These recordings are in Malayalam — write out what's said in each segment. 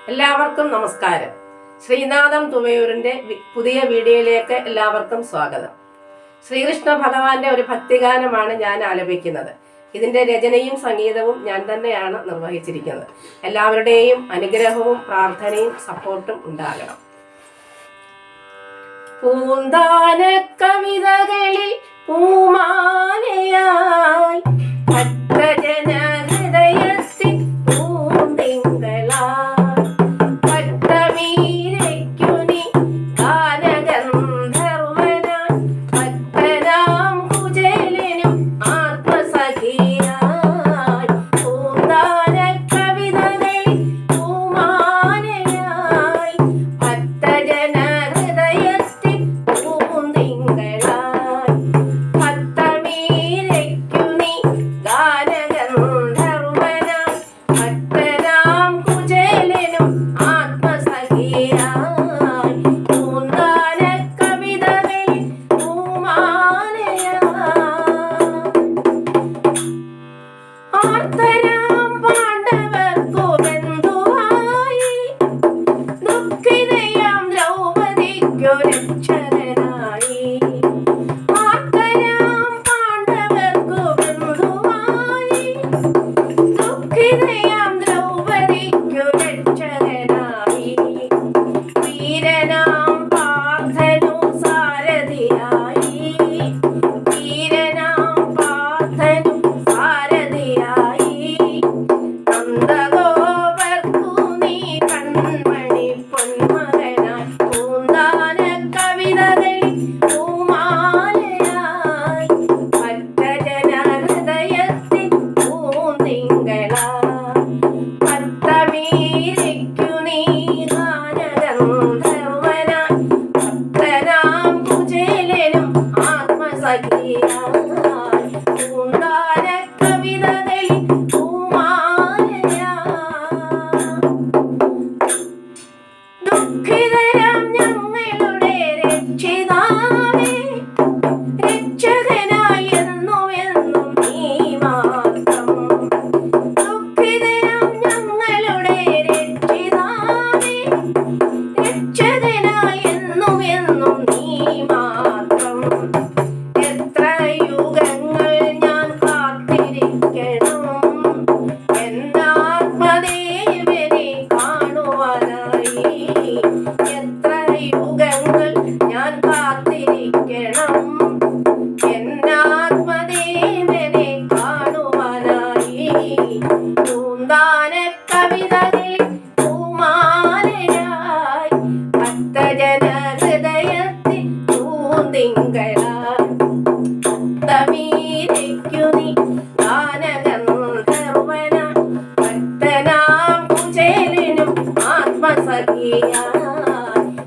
എല്ലാവർക്കും നമസ്കാരം. ശ്രീനാഥം തുവയൂരിന്റെ പുതിയ വീഡിയോയിലേക്ക് എല്ലാവർക്കും സ്വാഗതം. ശ്രീകൃഷ്ണ ഭഗവാന്റെ ഒരു ഭക്തിഗാനമാണ് ഞാൻ ആലപിക്കുന്നത്. ഇതിന്റെ രചനയും സംഗീതവും ഞാൻ തന്നെയാണ് നിർവഹിച്ചിരിക്കുന്നത്. എല്ലാവരുടെയും അനുഗ്രഹവും പ്രാർത്ഥനയും സപ്പോർട്ടും ഉണ്ടാകണം. പൂന്താന കവിതകളിൽ പൂമാലയായി ഭക്തജന ഹൃദയത്തിൽ പൂന്തിങ്കളായി ഭക്തമീരയ്ക്കുനി ഗാനഗന്ധർവനായി ഭക്തനാം കുചേലനും ആത്മസഖിയായി പൂന്താന കവിതകളിൽ പൂമാലയായി ഭക്തജന ഹൃദയത്തിൽ പൂന്തിങ്കളായി ഭക്തമീരയ്ക്കുനി ഗാനഗന്ധർവനായി ഭക്തനാം കുചേലനും ആത്മസഖിയായി പൂന്താന കവിതകളിൽ പൂമാലയായി ആർത്തരാം പാണ്ഡവർക്കു ബന്ധുവായി ദുഃഖിതയാം ദ്രൗപദിക്കു രക്ഷകനായി ആർത്തരാം പാണ്ഡവർക്കു ബന്ധുവായി ദുഃഖിതയാം ദ്രൗപദിക്കു രക്ഷകനായി വീരനാം പാർത്ഥനു സാരഥിയായി വീരനാം പാർത്ഥനു സാരഥിയായി നന്ദഗോപർക്കു നീ കൺമണി പൊന്മകനായി പൂന്താന കവിതകളിൽ പൂമാലയായി ഭക്തജന ഹൃദയത്തിൽ പൂന്തിങ്കളായി ഭക്തമീരയ്ക്കു നീ ഗാനഗന്ധർവനായി ഭക്തനാം കുചേലനും ആത്മസഖിയായി പൂന്താന കവിതകളിൽ പൂമാലയായി ദുഃഖിതരാം ഞങ്ങളുടെ രക്ഷിതാവേ രക്ഷകനായി എന്നും എന്നും നീ മാത്രം ദുഃഖിതരാം ഞങ്ങളുടെ രക്ഷിതാവേ രക്ഷകനായി എന്നും എന്നും നീ മാത്രം എത്ര യുഗങ്ങൾ ഞാൻ കാത്തിരിക്കണം എന്നാത്മദേവനെ കാണുവാനായി എത്ര യുഗങ്ങൾ ഞാൻ കാത്തിരിക്കണം എന്നാത്മദേവനെ കാണുവാനായി പൂന്താന കവിതകളിൽ പൂമാലയായി ഭക്തജന ഹൃദയത്തിൽ പൂന്തിങ്കളായി ഭക്തമീരയ്ക്കു നീ ഗാനഗന്ധർവനായി ഭക്തനാം കുചേലനും ആത്മസഖിയായി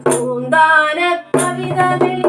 പൂന്താന കവിതകളിൽ